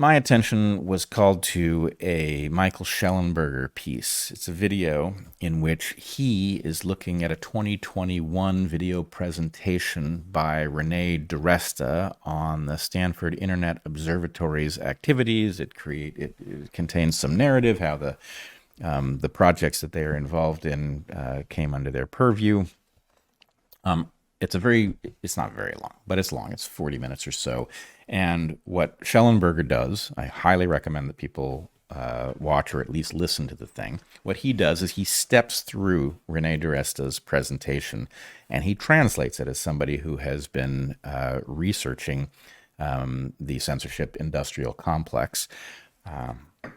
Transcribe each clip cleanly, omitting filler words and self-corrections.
my attention was called to a Michael Shellenberger piece. It's a video in which he is looking at a 2021 video presentation by Renée DiResta on the Stanford Internet Observatory's activities. It contains some narrative, how the projects that they are involved in came under their purview. It's not very long, but it's long. It's 40 minutes or so. And what Shellenberger does, I highly recommend that people watch or at least listen to the thing. What he does is he steps through Renée DiResta's presentation and he translates it as somebody who has been researching the censorship industrial complex.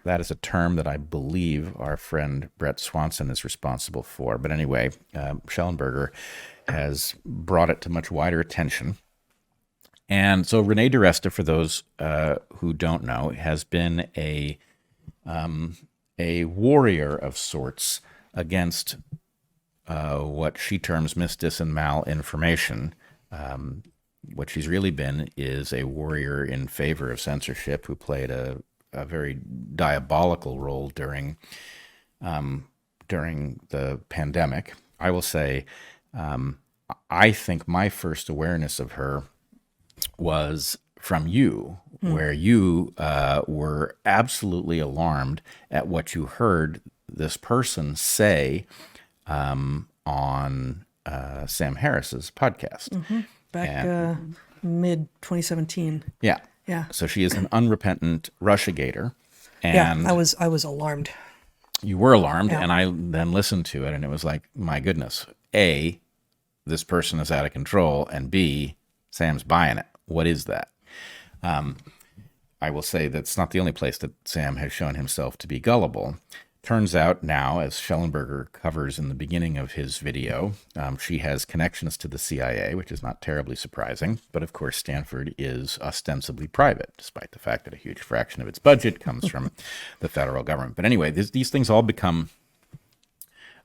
That is a term that I believe our friend Brett Swanson is responsible for. But anyway, Shellenberger has brought it to much wider attention. And so Renée DiResta, for those who don't know, has been a warrior of sorts against what she terms misdis and malinformation. What she's really been is a warrior in favor of censorship who played a very diabolical role during the pandemic. I will say, I think my first awareness of her was from you, where you were absolutely alarmed at what you heard this person say on Sam Harris's podcast. Back mid 2017. Yeah. Yeah. So she is an unrepentant Russiagator. And yeah, I was alarmed. You were alarmed, Yeah. and I then listened to it, and it was like, my goodness, A, this person is out of control, and B, Sam's buying it. What is that? I will say that's not the only place that Sam has shown himself to be gullible. Turns out now, as Shellenberger covers in the beginning of his video, she has connections to the CIA, which is not terribly surprising. But of course, Stanford is ostensibly private, despite the fact that a huge fraction of its budget comes from the federal government. But anyway, these things all become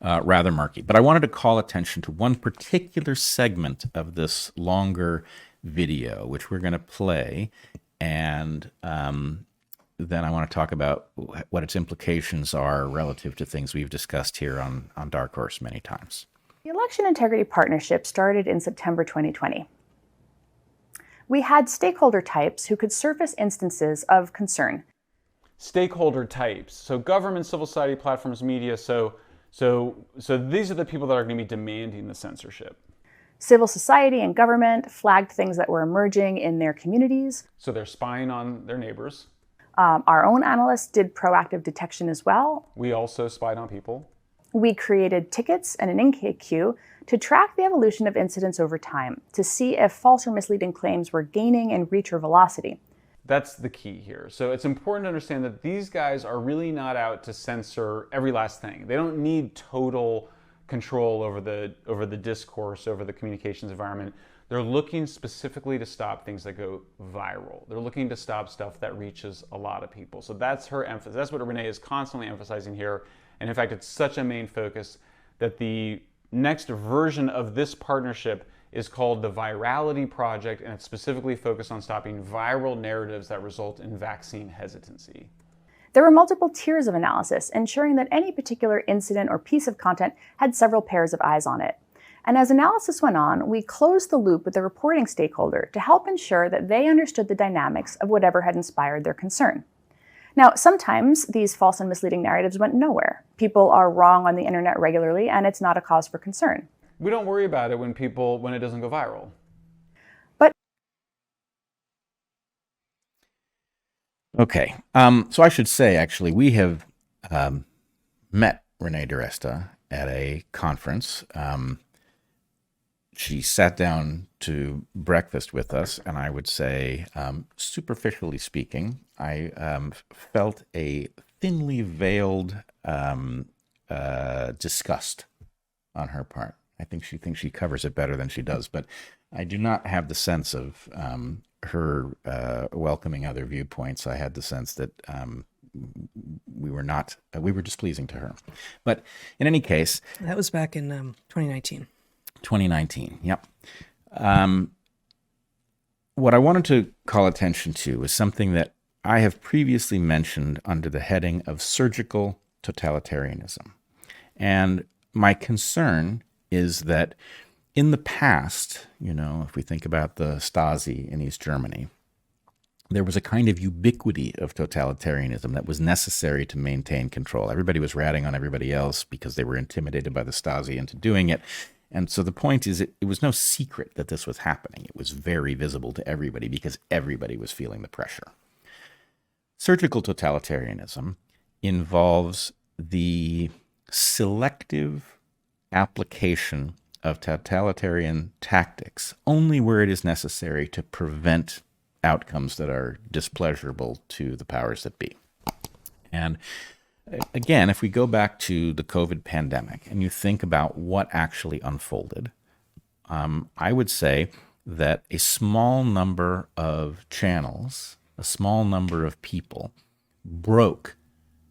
rather murky. But I wanted to call attention to one particular segment of this longer video, which we're going to play. And then I want to talk about what its implications are relative to things we've discussed here on Dark Horse many times. The Election Integrity Partnership started in September 2020. We had stakeholder types who could surface instances of concern. Stakeholder types, so government, civil society, platforms, media, so these are the people that are going to be demanding the censorship. Civil society and government flagged things that were emerging in their communities. So they're spying on their neighbors. Our own analysts did proactive detection as well. We also spied on people. We created tickets and an intake queue to track the evolution of incidents over time, to see if false or misleading claims were gaining in reach or velocity. That's the key here. So it's important to understand that these guys are really not out to censor every last thing. They don't need total control over the discourse, over the communications environment. They're looking specifically to stop things that go viral. They're looking to stop stuff that reaches a lot of people. So that's her emphasis. That's what Renée is constantly emphasizing here. And in fact, it's such a main focus that the next version of this partnership is called the Virality Project, and it's specifically focused on stopping viral narratives that result in vaccine hesitancy. There were multiple tiers of analysis, ensuring that any particular incident or piece of content had several pairs of eyes on it. And as analysis went on, we closed the loop with the reporting stakeholder to help ensure that they understood the dynamics of whatever had inspired their concern. Now, sometimes these false and misleading narratives went nowhere. People are wrong on the internet regularly, and it's not a cause for concern. We don't worry about it when it doesn't go viral. Okay, so I should say, actually, we have met Renée DiResta at a conference. She sat down to breakfast with us, and I would say, superficially speaking, I felt a thinly veiled disgust on her part. I think she thinks she covers it better than she does, but I do not have the sense of her welcoming other viewpoints. I had the sense that we were displeasing to her. But in any case... That was back in 2019. 2019, yep. What I wanted to call attention to is something that I have previously mentioned under the heading of surgical totalitarianism. And my concern is that in the past, if we think about the Stasi in East Germany, there was a kind of ubiquity of totalitarianism that was necessary to maintain control. Everybody was ratting on everybody else because they were intimidated by the Stasi into doing it. And so the point is, it was no secret that this was happening. It was very visible to everybody because everybody was feeling the pressure. Surgical totalitarianism involves the selective application of totalitarian tactics only where it is necessary to prevent outcomes that are displeasurable to the powers that be. And again, if we go back to the COVID pandemic and you think about what actually unfolded, I would say that a small number of channels, a small number of people broke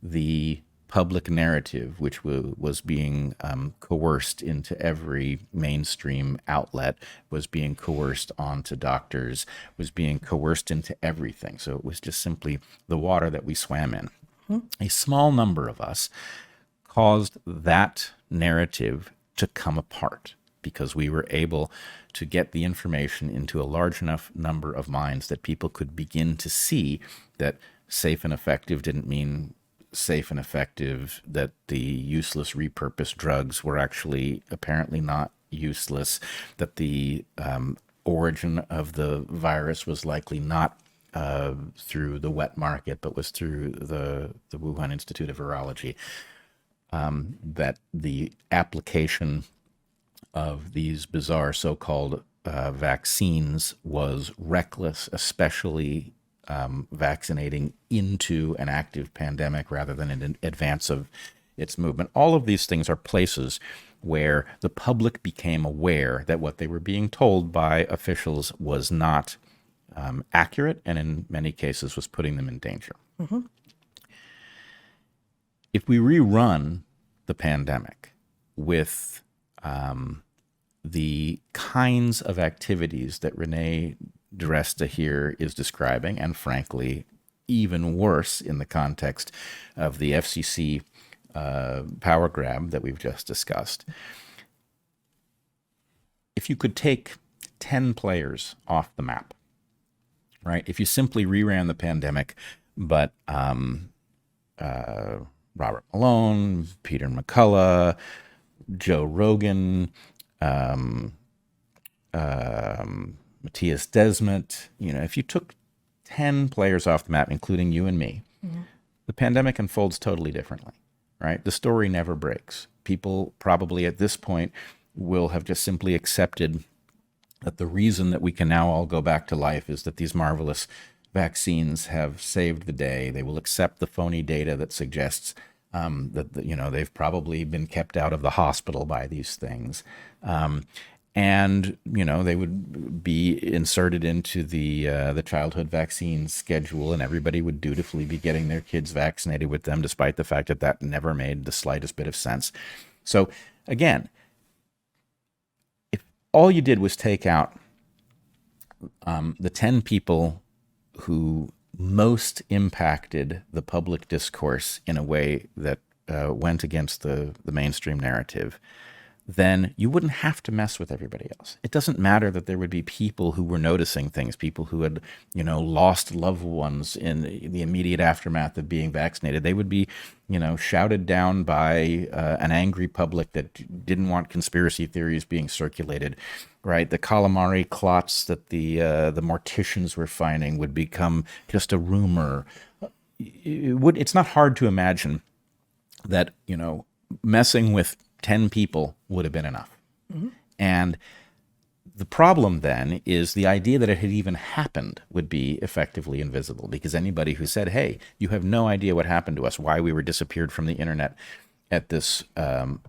the public narrative, which was being coerced into every mainstream outlet, was being coerced onto doctors, was being coerced into everything. So it was just simply the water that we swam in. A small number of us caused that narrative to come apart because we were able to get the information into a large enough number of minds that people could begin to see that safe and effective didn't mean safe and effective, that the useless repurposed drugs were actually apparently not useless, that the origin of the virus was likely not through the wet market, but was through the Wuhan Institute of Virology, that the application of these bizarre so-called vaccines was reckless, especially vaccinating into an active pandemic rather than in advance of its movement. All of these things are places where the public became aware that what they were being told by officials was not accurate, and in many cases was putting them in danger. Mm-hmm. If we rerun the pandemic with the kinds of activities that Renée DiResta here is describing, and frankly, even worse in the context of the FCC power grab that we've just discussed. If you could take 10 players off the map, right? If you simply reran the pandemic, but Robert Malone, Peter McCullough, Joe Rogan, Matthias Desmet, if you took 10 players off the map, including you and me, the pandemic unfolds totally differently, right? The story never breaks. People probably at this point will have just simply accepted that the reason that we can now all go back to life is that these marvelous vaccines have saved the day. They will accept the phony data that suggests that they've probably been kept out of the hospital by these things. And they would be inserted into the childhood vaccine schedule, and everybody would dutifully be getting their kids vaccinated with them, despite the fact that that never made the slightest bit of sense. So again, if all you did was take out the 10 people who most impacted the public discourse in a way that went against the mainstream narrative, then you wouldn't have to mess with everybody else. It doesn't matter that there would be people who were noticing things, people who had, lost loved ones in the immediate aftermath of being vaccinated. They would be, shouted down by an angry public that didn't want conspiracy theories being circulated, right? The calamari clots that the morticians were finding would become just a rumor. It's not hard to imagine that, messing with 10 people would have been enough. Mm-hmm. And the problem then is the idea that it had even happened would be effectively invisible, because anybody who said, hey, you have no idea what happened to us, why we were disappeared from the internet at this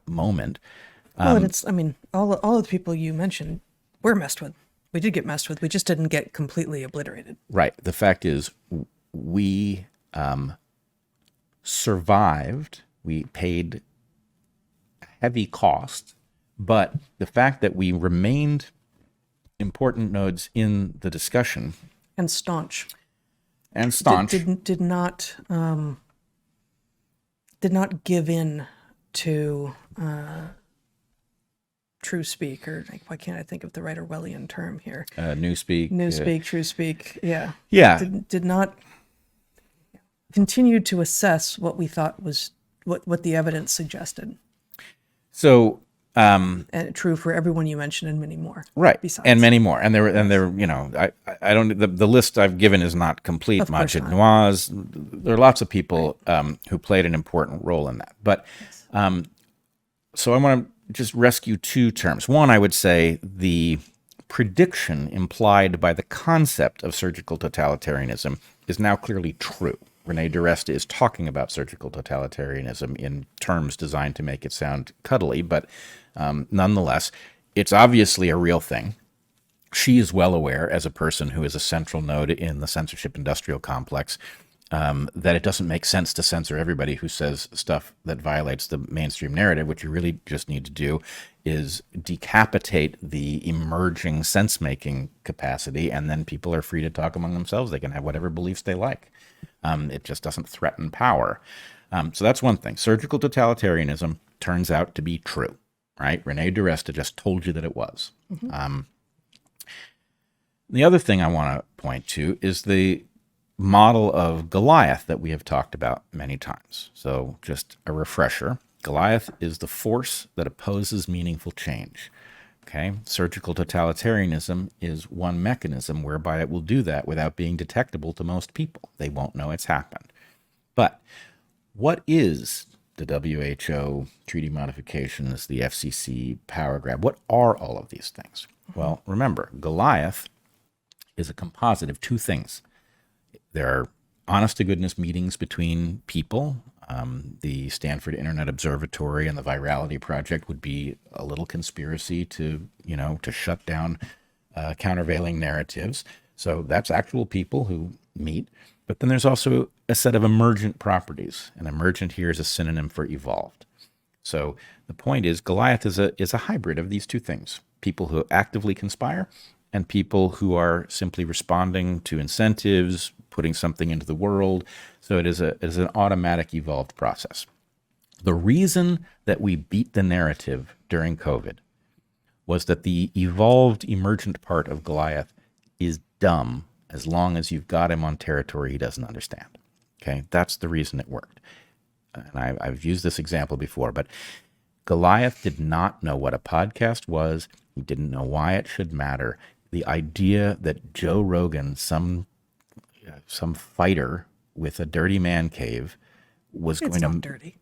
moment. Well, and all of the people you mentioned were messed with. We did get messed with. We just didn't get completely obliterated. Right. The fact is we survived. We paid heavy cost, but the fact that we remained important nodes in the discussion and staunch, and staunch. Did not give in to true speak, or like, why can't I think of the right Orwellian term here? Newspeak. True speak. Yeah. Yeah. Did not continue to assess what we thought was what the evidence suggested. So, and true for everyone you mentioned, and many more. Right. Besides. And many more. And there, you know, I don't, the list I've given is not complete. Majid Nawaz, there are lots of people who played an important role in that. But, so I want to just rescue two terms. One, I would say the prediction implied by the concept of surgical totalitarianism is now clearly true. Renée DiResta is talking about surgical totalitarianism in terms designed to make it sound cuddly, but nonetheless, it's obviously a real thing. She is well aware, as a person who is a central node in the censorship industrial complex, that it doesn't make sense to censor everybody who says stuff that violates the mainstream narrative. What you really just need to do is decapitate the emerging sense-making capacity, and then people are free to talk among themselves. They can have whatever beliefs they like. It just doesn't threaten power. So that's one thing. Surgical totalitarianism turns out to be true, right? Renée DiResta just told you that it was. Mm-hmm. The other thing I want to point to is the model of Goliath that we have talked about many times. So just a refresher. Goliath is the force that opposes meaningful change. Okay, surgical totalitarianism is one mechanism whereby it will do that without being detectable to most people. They won't know it's happened. But what is the WHO, treaty modifications, the FCC, power grab? What are all of these things? Well, remember, Goliath is a composite of two things. There are honest-to-goodness meetings between people. The Stanford Internet Observatory and the Virality Project would be a little conspiracy to shut down countervailing narratives. So that's actual people who meet. But then there's also a set of emergent properties. And emergent here is a synonym for evolved. So the point is, Goliath is a hybrid of these two things. People who actively conspire and people who are simply responding to incentives, putting something into the world. So it is an automatic evolved process. The reason that we beat the narrative during COVID was that the evolved emergent part of Goliath is dumb as long as you've got him on territory he doesn't understand. Okay, that's the reason it worked. And I've used this example before, but Goliath did not know what a podcast was. He didn't know why it should matter. The idea that Joe Rogan, some fighter with a dirty man cave, was it's going not to... dirty.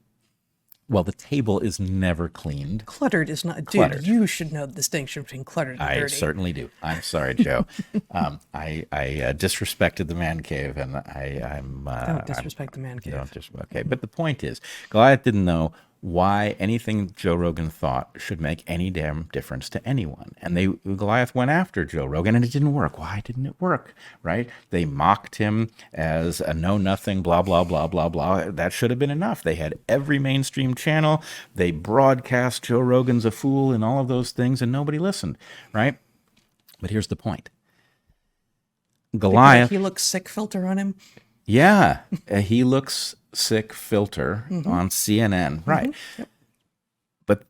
Well, the table is never cleaned. Cluttered is not... Cluttered. Dude, you should know the distinction between cluttered and dirty. I certainly do. I'm sorry, Joe. I disrespected the man cave, and I'm... Don't disrespect the man cave. Okay, but the point is, Goliath didn't know why anything Joe Rogan thought should make any damn difference to anyone. And Goliath went after Joe Rogan, and it didn't work. Why didn't it work, right? They mocked him as a know-nothing, blah, blah, blah, blah, blah. That should have been enough. They had every mainstream channel. They broadcast Joe Rogan's a fool and all of those things, and nobody listened, right? But here's the point. Goliath... He looks sick filter on him. Yeah, he looks sick filter on CNN. Right. Yep. But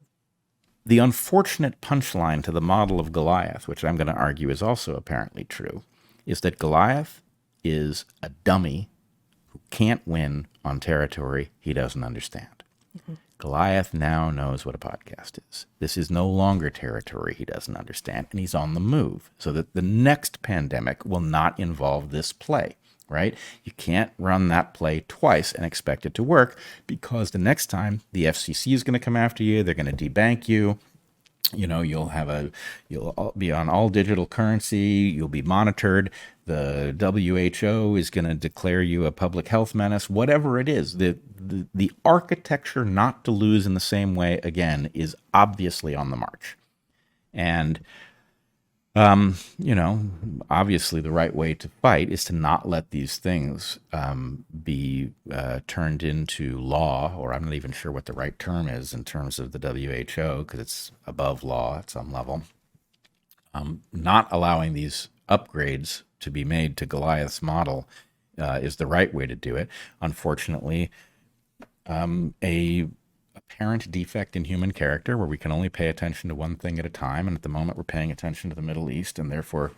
the unfortunate punchline to the model of Goliath, which I'm going to argue is also apparently true, is that Goliath is a dummy who can't win on territory he doesn't understand. Mm-hmm. Goliath now knows what a podcast is. This is no longer territory he doesn't understand, and he's on the move, so that the next pandemic will not involve this play. Right? You can't run that play twice and expect it to work, because the next time the FCC is going to come after you, they're going to debank you. You'll be on all digital currency. You'll be monitored. The WHO is going to declare you a public health menace. Whatever it is, the architecture not to lose in the same way again is obviously on the march. And obviously the right way to fight is to not let these things be turned into law, or I'm not even sure what the right term is in terms of the WHO, because it's above law at some level. Not allowing these upgrades to be made to Goliath's model is the right way to do it. Unfortunately, a apparent defect in human character where we can only pay attention to one thing at a time. And at the moment, we're paying attention to the Middle East, and therefore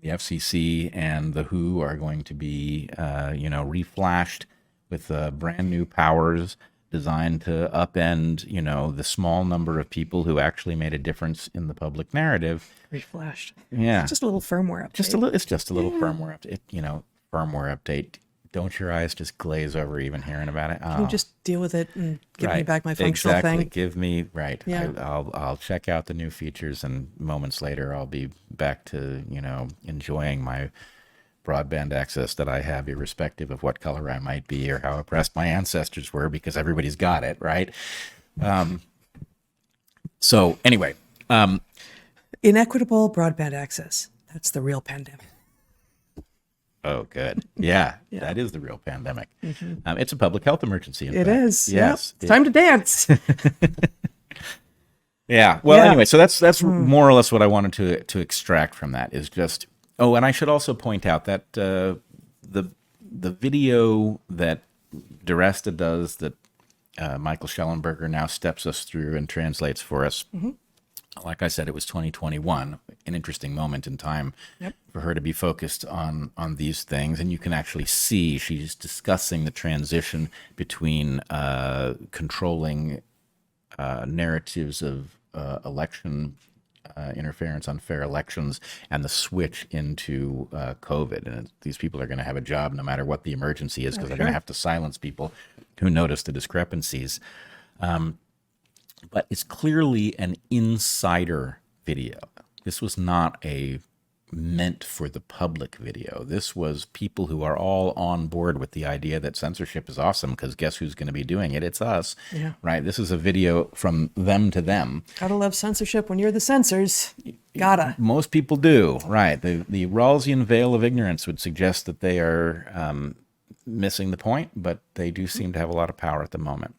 the FCC and the WHO are going to be, reflashed with brand new powers designed to upend, the small number of people who actually made a difference in the public narrative. Reflashed. Yeah. Just a little firmware update. It's just a little firmware update. Firmware update. Don't your eyes just glaze over even hearing about it? Can you just deal with it and give me Right. back my functional Exactly. thing? Give me right. Yeah. I'll check out the new features, and moments later I'll be back to enjoying my broadband access that I have, irrespective of what color I might be or how oppressed my ancestors were, because everybody's got it, right? So anyway, Inequitable broadband access. That's the real pandemic. oh, good. Yeah, Yeah. that is the real pandemic. It's a public health emergency. In It fact. is. Yes. Yep. It's time to dance. Yeah. Well, Yeah. anyway, so that's more or less what I wanted to extract from that is just. Oh, and I should also point out that the video that DiResta does, that Michael Shellenberger now steps us through and translates for us. Like I said, it was 2021, an interesting moment in time for her to be focused on these things. And you can actually see she's discussing the transition between controlling narratives of election interference, unfair elections, and the switch into COVID. And these people are going to have a job no matter what the emergency is, because they're going to have to silence people who notice the discrepancies. But it's clearly an insider video. This was not a meant for the public video. This was people who are all on board with the idea that censorship is awesome, because guess who's going to be doing it? It's us, right? This is a video from them to them. Gotta love censorship when you're the censors. Gotta. Most people do, right? The Rawlsian veil of ignorance would suggest that they are missing the point, but they do seem to have a lot of power at the moment.